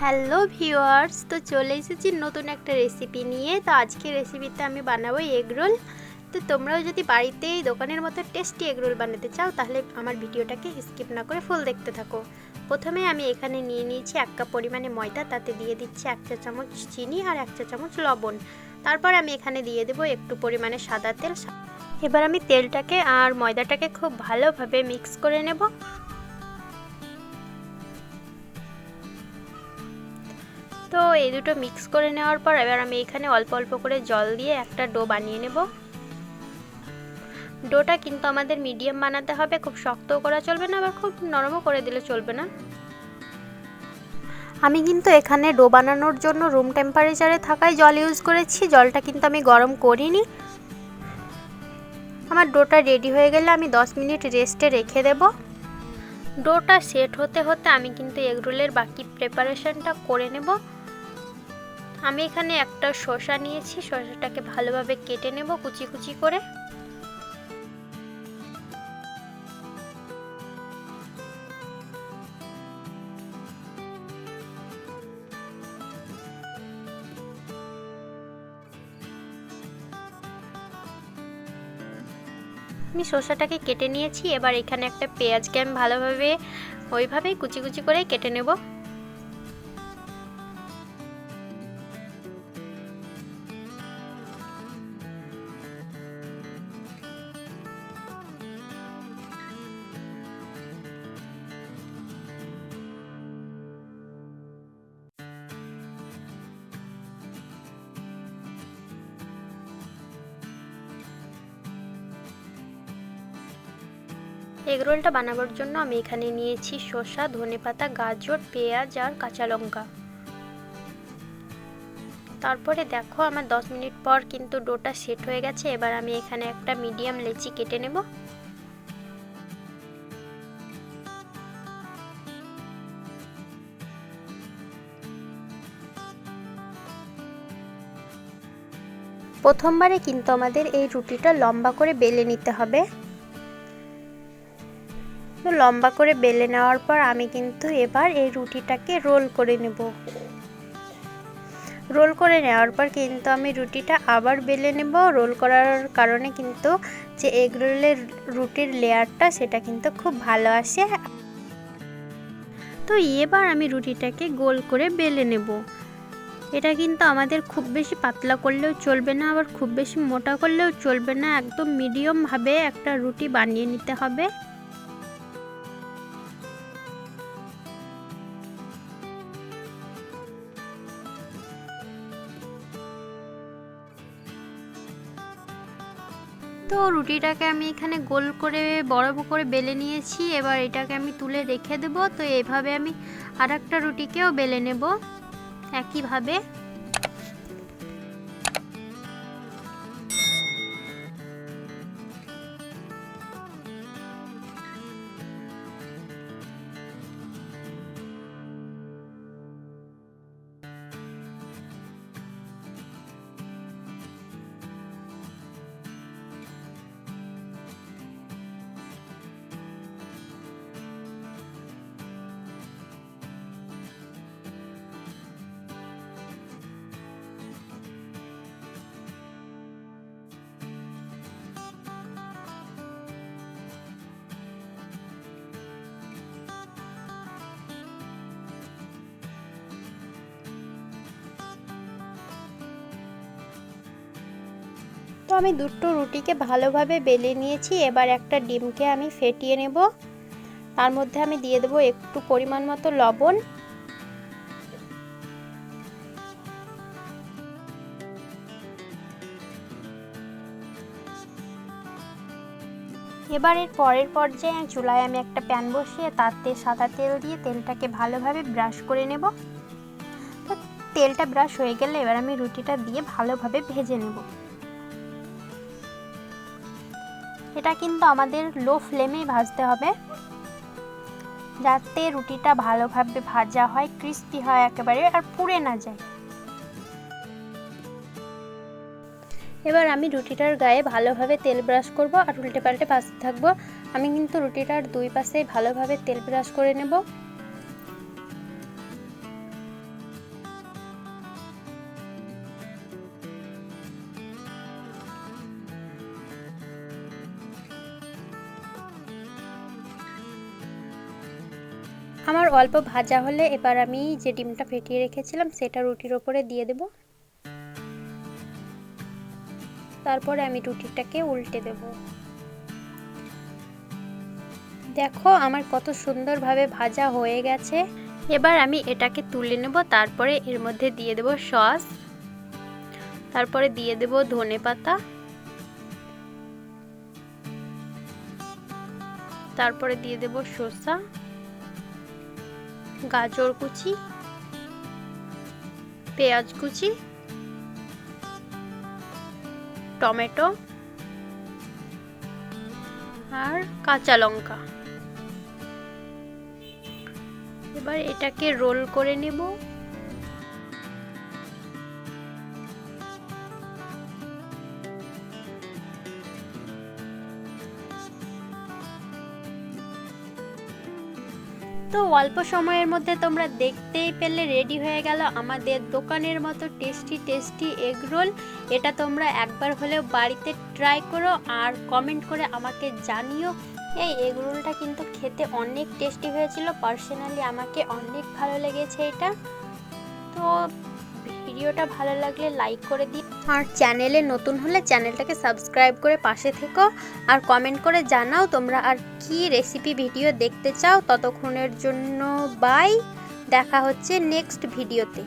Hello viewers, তো চলে এসেছি নতুন একটা রেসিপি নিয়ে। তো আজকে রেসিপিতে আমি বানাবো এগ রোল। তো তোমরাও যদি বাড়িতে এই দোকানের মতো টেস্টি এগ রোল বানাতে চাও তাহলে আমার ভিডিওটাকে স্কিপ না করে ফুল দেখতে থাকো। প্রথমে আমি এখানে নিয়ে নিয়েছি 1 কাপ পরিমাণে ময়দা, তাতে দিয়ে দিচ্ছি 1 চা চামচ চিনি আর 1 চা চামচ লবণ। তারপর আমি এখানে দিয়ে দেবো একটু পরিমাণে সাদা তেল। এবার আমি তেলটাকে আর ময়দাটাকে খুব ভালোভাবে মিক্স করে নেব। তো এই দুটো মিক্স করে নেওয়ার পর এবার আমি এখানে অল্প অল্প করে জল দিয়ে একটা ডো বানিয়ে নেব। ডোটা কিন্তু আমাদের মিডিয়াম বানাতে হবে, খুব শক্তও করা চলবে না, আবার খুব নরমও করে দিলে চলবে না। আমি কিন্তু এখানে ডো বানানোর জন্য রুম টেম্পারেচারে থাকায় জল ইউজ করেছি, জলটা কিন্তু আমি গরম করিনি। আমার ডোটা রেডি হয়ে গেলে আমি 10 মিনিট রেস্টে রেখে দেব। ডোটা সেট হতে হতে আমি কিন্তু এগ রোলের বাকি প্রিপারেশনটা করে নেব। আমি এখানে একটা শসা নিয়েছি, শসাটাকে ভালোভাবে কেটে নেব কুচি কুচি করে। আমি শসাটাকে কেটে নিয়েছি। এবার এখানে একটা পেঁয়াজকে আমি ভালোভাবে ওইভাবেই কুচি কুচি করে কেটে নেব। এগ রোলটা বানাবার জন্য আমি এখানে নিয়েছি শসা, ধনেপাতা, গাজর, পেঁয়াজ আর কাঁচা লঙ্কা। তারপরে দেখো আমার 10 মিনিট পর কিন্তু ডোটা সেট হয়ে গেছে। এবার আমি এখানে একটা মিডিয়াম লেচি কেটে নেব। প্রথমবারে কিন্তু আমাদের এই রুটিটা লম্বা করে বেলে নিতে হবে। তো লম্বা করে বেলে নেওয়ার পর আমি কিন্তু এবার এই রুটিটাকে রোল করে নেব। রোল করে নেওয়ার পর কিন্তু আমি রুটিটা আবার বেলে নেব। রোল করার কারণে কিন্তু যে এগ রোলের রুটির লেয়ারটা সেটা কিন্তু খুব ভালো আসে। তো এবার আমি রুটিটাকে গোল করে বেলে নেব। এটা কিন্তু আমাদের খুব বেশি পাতলা করলেও চলবে না, আবার খুব বেশি মোটা করলেও চলবে না, একদম মিডিয়ামভাবে একটা রুটি বানিয়ে নিতে হবে। তো রুটিটাকে আমি এখানে গোল করে বড় করে বেলে নিয়েছি। এবার এটাকে আমি তুলে রেখে দেব। তো এইভাবে আমি আরেকটা রুটিকেও বেলে নেব একইভাবে। তো আমি দুটো রুটিকে ভালোভাবে বেলে নিয়েছি। এবার একটা ডিমকে আমি ফেটিয়ে নেব। তার মধ্যে আমি দিয়ে দেবো একটু পরিমাণ মতো লবণ। এবার এর পরের পর্যায়ে চুলায় আমি একটা প্যান বসিয়ে তাতে সাদা তেল দিয়ে তেলটাকে ভালোভাবে ব্রাশ করে নেব। তো তেলটা ব্রাশ হয়ে গেলে এবার আমি রুটিটা দিয়ে ভালোভাবে ভেজে নেব। এটা কিন্তু আমাদের লো ফ্লেমেই ভাজতে হবে, যাতে রুটিটা ভালোভাবে ভাজা হয়, ক্রিস্পি হয় একেবারে, আর পুড়ে না যায়। এবার আমি রুটিটার গায়ে ভালোভাবে তেল ব্রাশ করব আর উল্টে পাল্টে ভাজতে থাকবো। আমি কিন্তু রুটিটার দুই পাশেই ভালোভাবে তেল ব্রাশ করে নেব। আমার অল্প ভাজা হলে এবার আমি যে ডিমটা ফেটিয়ে রেখেছিলাম সেটা রুটির ওপরে দিয়ে দেব। তারপরে আমি রুটিটাকে উল্টে দেব। দেখো আমার কত সুন্দরভাবে ভাজা হয়ে গেছে। এবার আমি এটাকে তুলে নেব। তারপরে এর মধ্যে দিয়ে দেব সস, তারপরে দিয়ে দেব ধনেপাতা, তারপরে দিয়ে দেব শসা, গাজর কুচি, পেঁয়াজ কুচি, টমেটো আর কাঁচা লঙ্কা। এবার এটাকে রোল করে নেব। তো অল্প সময়ের মধ্যে তোমরা দেখতেই পেলে রেডি হয়ে গেল আমাদের দোকানের মতো টেস্টি এগ রোল। এটা তোমরা একবার হলেও বাড়িতে ট্রাই করো আর কমেন্ট করে আমাকে জানিও। এই এগ রোলটা কিন্তু খেতে অনেক টেস্টি হয়েছিল, পার্সোনালি আমাকে অনেক ভালো লেগেছে এটা। তো ভিডিওটা ভালো লাগলে লাইক করে দিও, আর চ্যানেলে নতুন হলে চ্যানেলটাকে সাবস্ক্রাইব করে পাশে থেকো, আর কমেন্ট করে জানাও তোমরা আর কি রেসিপি ভিডিও দেখতে চাও। ততক্ষণের জন্য বাই, দেখা হচ্ছে নেক্সট ভিডিওতে।